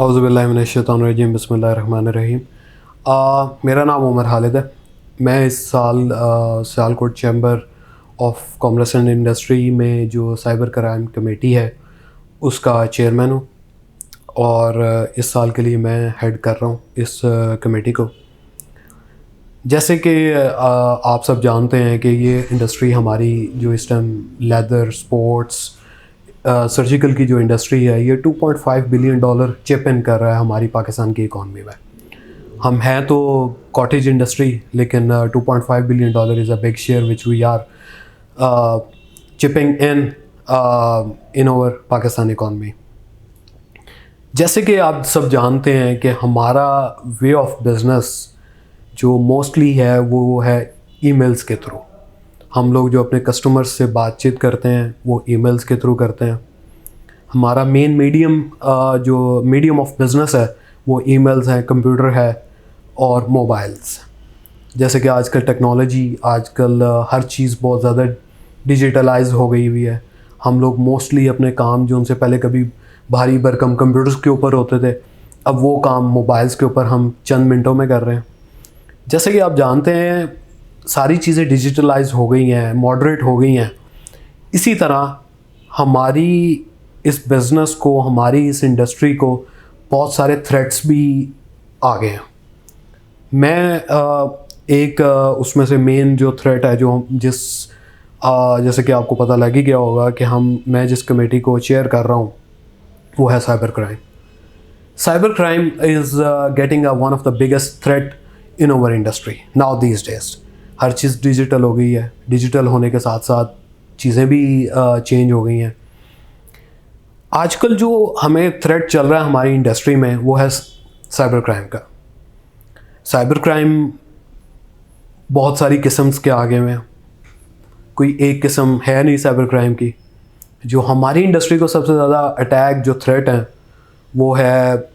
औज़ुबिल्लाहिमिनश्शैतानिर्रजीम बिस्मिल्लाहिर्रहमानिर्रहीम। मेरा नाम उमर खालिद है। मैं इस साल Sialkot chamber of commerce and industry में जो साइबर क्राइम कमेटी है उसका चेयरमैन हूँ और इस साल के लिए मैं हेड कर रहा हूँ इस कमेटी को। जैसे कि आप सब जानते हैं कि ये इंडस्ट्री हमारी जो इस टाइम लेदर स्पोर्ट्स सर्जिकल की जो इंडस्ट्री है ये $2.5 बिलियन चिप इन कर रहा है हमारी पाकिस्तान की इकॉनमी में। हम हैं तो कॉटेज इंडस्ट्री लेकिन $2.5 billion is a big share which we are chipping in over Pakistan economy. जैसे कि आप सब जानते हैं कि हमारा वे ऑफ बिज़नेस जो मोस्टली है वो है ईमेल्स के थ्रू। हम लोग जो अपने कस्टमर्स से बातचीत करते हैं वो ईमेल्स के थ्रू करते हैं। हमारा मेन मीडियम जो मीडियम ऑफ बिज़नेस है वो ईमेल्स हैं, कंप्यूटर है और मोबाइल्स। जैसे कि आजकल टेक्नोलॉजी आजकल हर चीज़ बहुत ज़्यादा डिजिटलाइज हो गई हुई है। हम लोग मोस्टली अपने काम जो उनसे पहले कभी भारी भरकम कंप्यूटर्स के ऊपर होते थे अब वो काम मोबाइल्स के ऊपर हम चंद मिनटों में कर रहे हैं। जैसे कि आप जानते हैं सारी चीज़ें डिजिटलाइज हो गई हैं, मॉडरेट हो गई हैं। इसी तरह हमारी इस बिज़नेस को, हमारी इस इंडस्ट्री को बहुत सारे थ्रेट्स भी आ गए हैं। मैं एक उसमें से मेन जो थ्रेट है जो जैसे कि आपको पता लग ही गया होगा कि मैं जिस कमेटी को चेयर कर रहा हूँ वो है cyber crime. Cyber crime is getting one of the biggest threat in over industry now these days. Her cheese digital हो गई है, डिजिटल होने के साथ साथ चीज़ें भी चेंज हो गई हैं। आजकल जो हमें थ्रेट चल रहा है हमारी इंडस्ट्री में वो है साइबर क्राइम का। साइबर क्राइम बहुत सारी किस्म्स के आगे में, कोई एक किस्म है नहीं साइबर क्राइम की। जो हमारी इंडस्ट्री को सबसे ज़्यादा अटैक जो थ्रेट है वो है,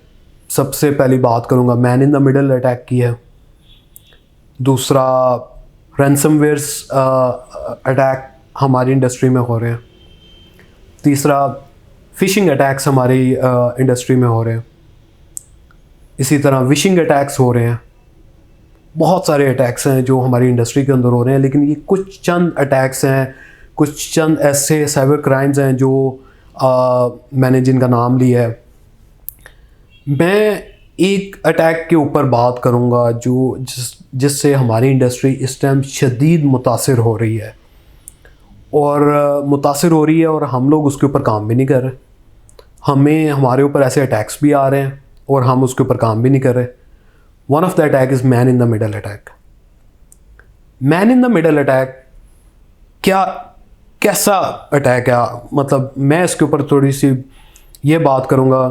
सबसे पहली बात करूँगा man in the middle attack की है। दूसरा रैंसमवेयर्स अटैक हमारी इंडस्ट्री में हो रहे हैं। तीसरा फ़िशिंग अटैक्स हमारी इंडस्ट्री में हो रहे हैं। इसी तरह विशिंग अटैक्स हो रहे हैं। बहुत सारे अटैक्स हैं जो हमारी इंडस्ट्री के अंदर हो रहे हैं, लेकिन ये कुछ चंद अटैक्स हैं, कुछ चंद ऐसे साइबर क्राइम्स हैं जो मैंने जिनका नाम लिया है। मैं एक अटैक के ऊपर बात करूंगा जो जिससे हमारी इंडस्ट्री इस टाइम शदीद मुतासिर हो रही है और हम लोग उसके ऊपर काम भी नहीं कर रहे। हमारे ऊपर ऐसे अटैक्स भी आ रहे हैं और हम उसके ऊपर काम भी नहीं कर रहे। One of the attack is man in the middle attack. Man in the middle attack कैसा अटैक है? मतलब मैं इसके ऊपर थोड़ी सी ये बात करूँगा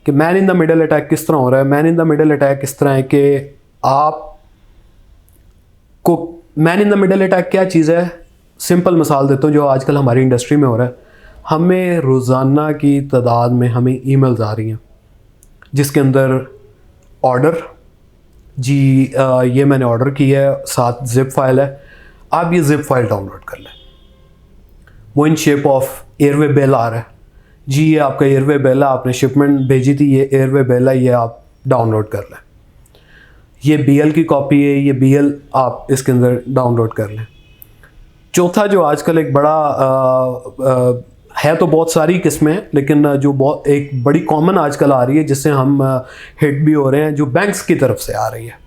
कि man in the middle attack किस तरह हो रहा है। Man in the middle attack इस तरह है कि man in the middle attack क्या चीज़ है? सिंपल मिसाल देता हूँ जो आजकल हमारी इंडस्ट्री में हो रहा है। हमें रोज़ाना की तादाद में हमें ईमेल्स आ रही हैं जिसके अंदर ऑर्डर ये मैंने ऑर्डर किया है, साथ जिप फाइल है, आप ये जिप फाइल डाउनलोड कर लें। वो in shape of airway bill आ रहा है जी, ये आपका एयरवे बिल है, आपने शिपमेंट भेजी थी, ये एयरवे बिल है, ये आप डाउनलोड कर लें। ये बीएल की कॉपी है, ये बीएल आप इसके अंदर डाउनलोड कर लें। चौथा जो आजकल एक बड़ा है तो बहुत सारी किस्में हैं, लेकिन जो बहुत एक बड़ी कॉमन आजकल आ रही है जिससे हम हिट भी हो रहे हैं, जो बैंक्स की तरफ से आ रही है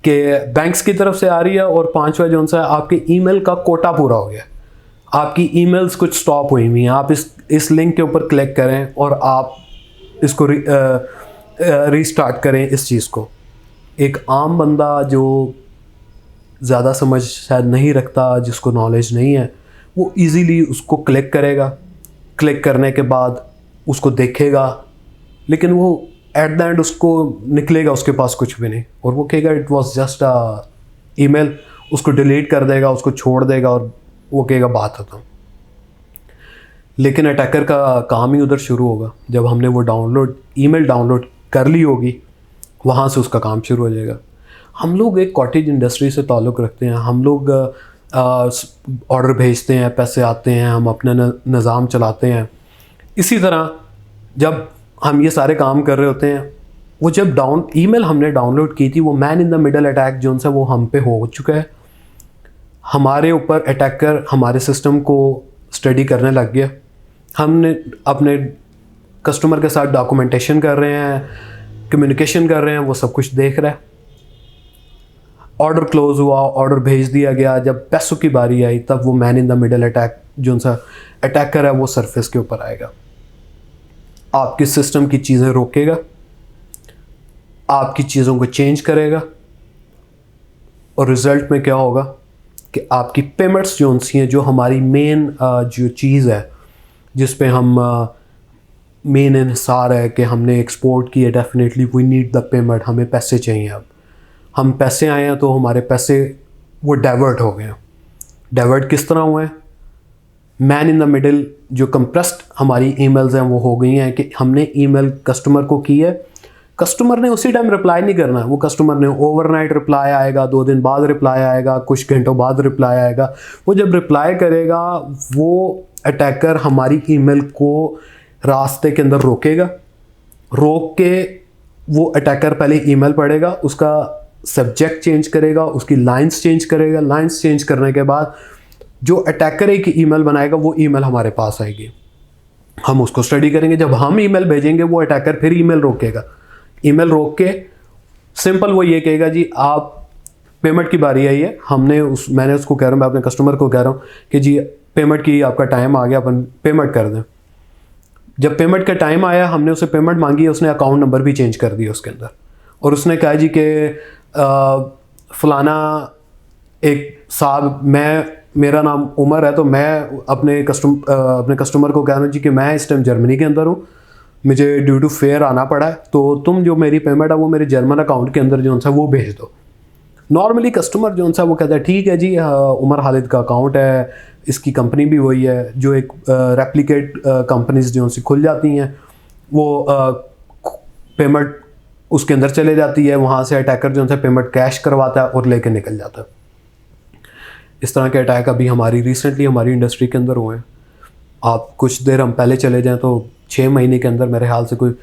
कि बैंक्स की तरफ से आ रही है। और पांचवा जो सा आपके ईमेल का कोटा पूरा हो गया, आपकी ईमेल्स कुछ स्टॉप हुई हुई हैं, आप इस लिंक के ऊपर क्लिक करें और आप इसको रीस्टार्ट करें इस चीज़ को। एक आम बंदा जो ज़्यादा समझ शायद नहीं रखता, जिसको नॉलेज नहीं है, वो इजीली उसको क्लिक करेगा। क्लिक करने के बाद उसको देखेगा, लेकिन वो एट द एंड उसको निकलेगा उसके पास कुछ भी नहीं और वो कहेगा it was just a email. उसको डिलीट कर देगा, उसको छोड़ देगा और वो कहेगा बात खत्म। लेकिन अटैकर का काम ही उधर शुरू होगा जब हमने वो ईमेल डाउनलोड कर ली होगी, वहाँ से उसका काम शुरू हो जाएगा। हम लोग एक कॉटेज इंडस्ट्री से ताल्लुक़ रखते हैं। हम लोग ऑर्डर भेजते हैं, पैसे आते हैं, हम अपना निज़ाम चलाते हैं। इसी तरह जब हम ये सारे काम कर रहे होते हैं, वो जब ईमेल हमने डाउनलोड की थी, वो man in the middle attack जो सा वो हम पे हो चुका है। हमारे ऊपर अटैकर हमारे सिस्टम को स्टडी करने लग गया। हमने अपने कस्टमर के साथ डॉक्यूमेंटेशन कर रहे हैं, कम्युनिकेशन कर रहे हैं, वो सब कुछ देख रहा है। ऑर्डर क्लोज हुआ, ऑर्डर भेज दिया गया, जब पैसों की बारी आई तब वो man in the middle attack जो सा अटैकर है वो सरफेस के ऊपर आएगा, आपके सिस्टम की चीज़ें रोकेगा, आपकी चीज़ों को चेंज करेगा, और रिज़ल्ट में क्या होगा कि आपकी पेमेंट्स जो सी हैं, जो हमारी मेन जो चीज़ है जिस पे हम मेन इन्हिसार है कि हमने एक्सपोर्ट किया, definitely we need the payment, हमें पैसे चाहिए। अब हम पैसे आए हैं तो हमारे पैसे वो डाइवर्ट हो गए हैं। डाइवर्ट किस तरह हुए हैं? मैन इन द मिडिल जो कंप्रेस्ड हमारी ईमेल्स हैं वो हो गई हैं कि हमने ईमेल कस्टमर को की है, कस्टमर ने उसी टाइम रिप्लाई नहीं करना है, वो कस्टमर ने ओवरनाइट रिप्लाई आएगा, 2 दिन बाद रिप्लाई आएगा, कुछ घंटों बाद रिप्लाई आएगा। वो जब रिप्लाई करेगा वो अटैकर हमारी ईमेल को रास्ते के अंदर रोकेगा, रोक के वो अटैकर पहले ईमेल पढ़ेगा, उसका सब्जेक्ट चेंज करेगा, उसकी लाइंस चेंज करेगा, लाइंस चेंज करने के बाद जो अटैकर एक ईमेल बनाएगा वो ईमेल हमारे पास आएगी, हम उसको स्टडी करेंगे। जब हम ईमेल भेजेंगे वो अटैकर फिर ईमेल रोकेगा, ईमेल रोक के सिंपल वो ये कहेगा जी आप पेमेंट की बारी आई है, मैंने उसको कह रहा हूँ, मैं अपने कस्टमर को कह रहा हूँ कि जी पेमेंट की आपका टाइम आ गया, अपन पेमेंट कर दें। जब पेमेंट का टाइम आया, हमने उसे पेमेंट मांगी है, उसने अकाउंट नंबर भी चेंज कर दिया उसके अंदर, और उसने कहा जी कि फलाना एक साहब, मेरा नाम उमर है, तो मैं अपने कस्टमर को कह रहा हूँ जी कि मैं इस टाइम जर्मनी के अंदर हूँ, मुझे ड्यू टू फेयर आना पड़ा है, तो तुम जो मेरी पेमेंट है वो मेरे जर्मन अकाउंट के अंदर जो सा वो भेज दो। नॉर्मली कस्टमर जो सा वो कहता है ठीक है जी, उमर खालिद का अकाउंट है, इसकी कंपनी भी वही है, जो एक रेप्लिकेट कंपनीज जो सी खुल जाती हैं, वो पेमेंट उसके अंदर चले जाती है, वहाँ से अटैकर जो सा पेमेंट कैश करवाता है और लेके निकल जाता है। इस तरह के अटैक अभी रिसेंटली हमारी इंडस्ट्री के अंदर हुए हैं। आप कुछ देर हम पहले चले जाएँ तो 6 महीने के अंदर मेरे ख्याल से कोई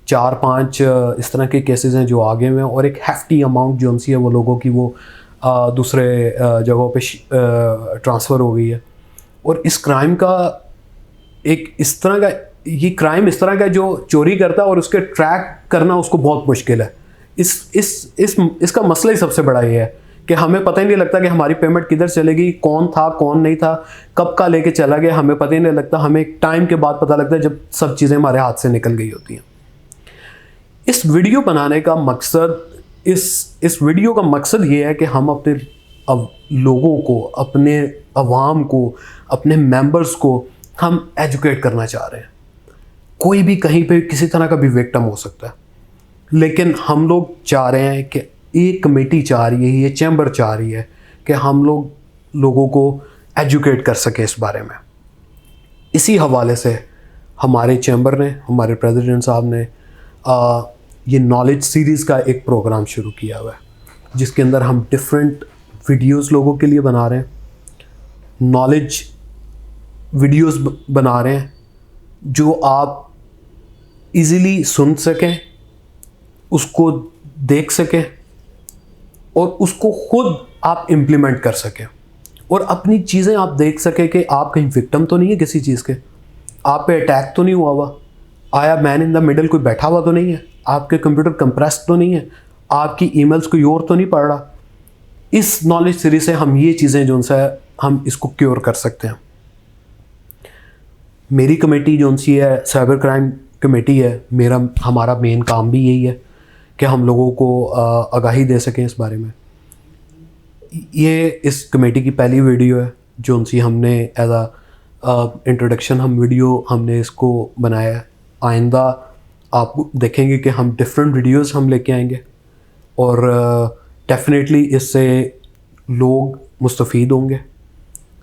4-5 इस तरह के केसेस हैं जो आगे हुए हैं, और एक हैफ्टी अमाउंट जो सी है वो लोगों की वो दूसरे जगहों पे ट्रांसफ़र हो गई है। और इस क्राइम का ये क्राइम इस तरह का जो चोरी करता है और उसके ट्रैक करना उसको बहुत मुश्किल है। इसका मसला ही सबसे बड़ा ये है कि हमें पता ही नहीं लगता कि हमारी पेमेंट किधर चलेगी, कौन था कौन नहीं था, कब का लेके चला गया, हमें पता ही नहीं लगता। हमें एक टाइम के बाद पता लगता है जब सब चीज़ें हमारे हाथ से निकल गई होती हैं। इस वीडियो बनाने का मकसद, इस वीडियो का मकसद ये है कि हम अपने लोगों को, अपने अवाम को, अपने मेंबर्स को हम एजुकेट करना चाह रहे हैं। कोई भी कहीं पे किसी तरह का भी विक्टिम हो सकता है, लेकिन हम लोग चाह रहे हैं कि एक कमेटी चाह रही है, ये चैम्बर चाह रही है कि हम लोगों को एजुकेट कर सके इस बारे में। इसी हवाले से हमारे चैम्बर ने, हमारे प्रेसिडेंट साहब ने ये नॉलेज सीरीज़ का एक प्रोग्राम शुरू किया हुआ है, जिसके अंदर हम डिफरेंट वीडियोस लोगों के लिए बना रहे हैं, नॉलेज वीडियोस बना रहे हैं जो आप इजीली सुन सकें, उसको देख सकें और उसको खुद आप इम्प्लीमेंट कर सकें, और अपनी चीज़ें आप देख सकें कि आप कहीं विक्टिम तो नहीं है किसी चीज़ के, आप पे अटैक तो नहीं हुआ, आया मैन इन द मिडल कोई बैठा हुआ तो नहीं है, आपके कंप्यूटर कंप्रेस्ड तो नहीं है, आपकी ईमेल्स कोई और तो नहीं पढ़ रहा। इस नॉलेज सीरीज से हम ये चीज़ें जो सा हम इसको क्योर कर सकते हैं। मेरी कमेटी जो सी है साइबर क्राइम कमेटी है, हमारा मेन काम भी यही है कि हम लोगों को आगाही दे सकें इस बारे में। ये इस कमेटी की पहली वीडियो है जो सी हमने एज इंट्रोडक्शन हमने इसको बनाया है। आइंदा आप देखेंगे कि हम डिफरेंट वीडियोस हम लेके आएंगे, और डेफिनेटली इससे लोग मुस्तफ़ीद होंगे।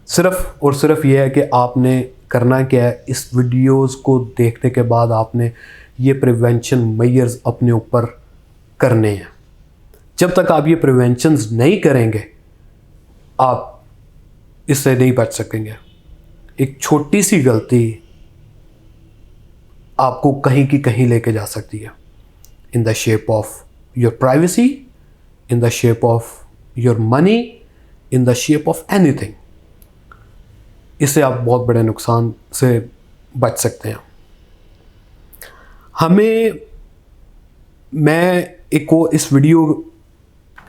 सिर्फ़ और सिर्फ ये है कि आपने करना क्या है, इस वीडियोस को देखने के बाद आपने ये प्रिवेंशन मेजर्स अपने ऊपर करने हैं। जब तक आप ये प्रिवेंशंस नहीं करेंगे आप इससे नहीं बच सकेंगे। एक छोटी सी गलती आपको कहीं की कहीं लेके जा सकती है, in the shape of your privacy, in the shape of your money, in the shape of anything. इससे आप बहुत बड़े नुकसान से बच सकते हैं। मैं इस वीडियो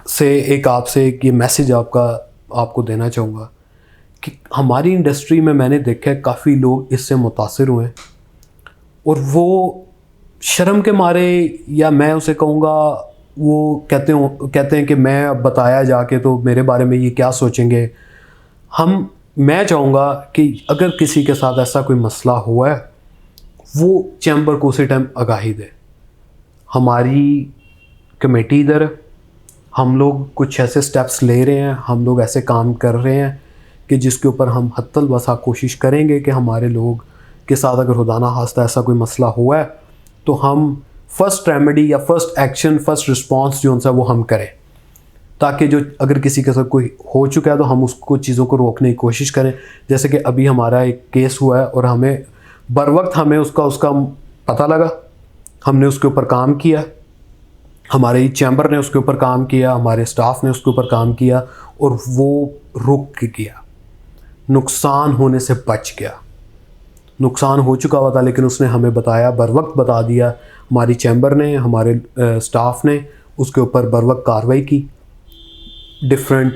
से आपसे एक ये मैसेज आपको देना चाहूँगा कि हमारी इंडस्ट्री में मैंने देखा है काफ़ी लोग इससे मुतासिर हुए हैं, और वो शर्म के मारे, या मैं उसे कहूँगा वो कहते हैं कि मैं अब बताया जाके तो मेरे बारे में ये क्या सोचेंगे। मैं चाहूँगा कि अगर किसी के साथ ऐसा कोई मसला हुआ है, वो चैम्बर को उसी टाइम आगाही दे। हमारी कमेटी इधर है, हम लोग कुछ ऐसे स्टेप्स ले रहे हैं, हम लोग ऐसे काम कर रहे हैं कि जिसके ऊपर हम हत्तल बसा कोशिश करेंगे कि हमारे लोग के साथ अगर खुदा ना खास्ता ऐसा कोई मसला हुआ है तो हम फर्स्ट रेमेडी या फर्स्ट एक्शन, फर्स्ट रिस्पांस जो उनसे वो हम करें, ताकि जो अगर किसी के साथ कोई हो चुका है तो हम उसको चीज़ों को रोकने की कोशिश करें। जैसे कि अभी हमारा एक केस हुआ है और हमें बर वक्त हमें उसका पता लगा, हमने उसके ऊपर काम किया, हमारे चैम्बर ने उसके ऊपर काम किया, हमारे स्टाफ ने उसके ऊपर काम किया, और वो रुक गया, नुकसान होने से बच गया। नुकसान हो चुका हुआ था लेकिन उसने हमें बताया, बर वक्त बता दिया। हमारी चैम्बर ने, हमारे स्टाफ ने उसके ऊपर बर वक्त कार्रवाई की, डिफरेंट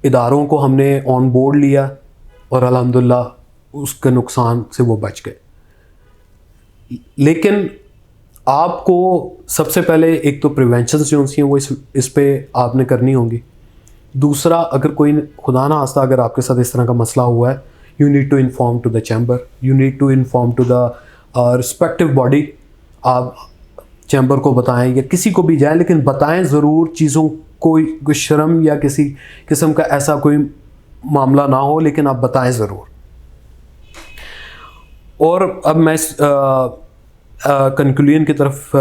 इदारों को हमने ऑन बोर्ड लिया, और अल्हम्दुलिल्लाह उसके नुकसान से वो बच गए। लेकिन आपको सबसे पहले एक तो प्रिवेंशन जो हैं वो इस पे आपने करनी होंगी। दूसरा, अगर कोई खुदा ना खास्ता अगर आपके साथ इस तरह का मसला हुआ है, you need to inform to the chamber, you need to inform to the respective body. आप चैम्बर को बताएं या किसी को भी जाएं, लेकिन बताएं ज़रूर चीज़ों कोई शर्म या किसी किस्म का ऐसा कोई मामला ना हो, लेकिन आप बताएं ज़रूर। और अब मैं कंक्लूजन की तरफ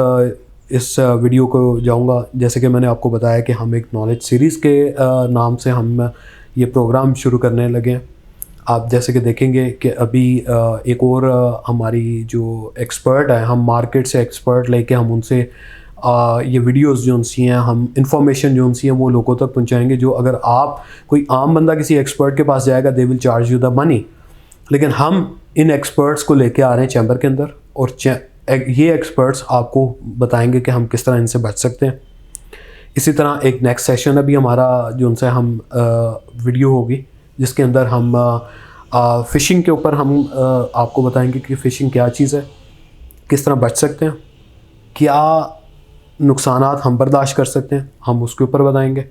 इस वीडियो को जाऊंगा। जैसे कि मैंने आपको बताया कि हम एक नॉलेज सीरीज़ के नाम से हम ये प्रोग्राम शुरू करने लगे हैं। आप जैसे कि देखेंगे कि अभी एक और हमारी जो एक्सपर्ट है, हम मार्केट से एक्सपर्ट लेके हम उनसे ये वीडियोस जो उनसी हैं, हम इंफॉर्मेशन जो उनसी हैं वो लोगों तक पहुंचाएंगे। जो अगर आप कोई आम बंदा किसी एक्सपर्ट के पास जाएगा, they will charge you the money, लेकिन हम इन एक्सपर्ट्स को लेके आ रहे हैं चैम्बर के अंदर, और ये एक्सपर्ट्स आपको बताएंगे कि हम किस तरह इनसे बच सकते हैं। इसी तरह एक नेक्स्ट सेशन अभी हमारा जो उनसे हम वीडियो होगी, जिसके अंदर हम फ़िशिंग के ऊपर हम आपको बताएंगे कि फ़िशिंग क्या चीज़ है, किस तरह बच सकते हैं, क्या नुकसानात हम बर्दाश्त कर सकते हैं, हम उसके ऊपर बताएंगे।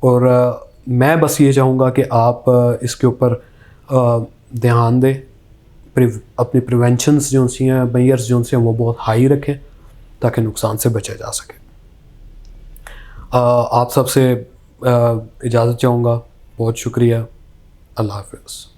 और मैं बस ये चाहूँगा कि आप इसके ऊपर ध्यान दें, अपनी प्रिवेंशंस जो सी हैं, मेजर्स जो सी हैं वो बहुत हाई रखें ताकि नुकसान से बचा जा सके। आप सबसे इजाज़त चाहूँगा। बहुत शुक्रिया। अल्लाह हाफ़िज़।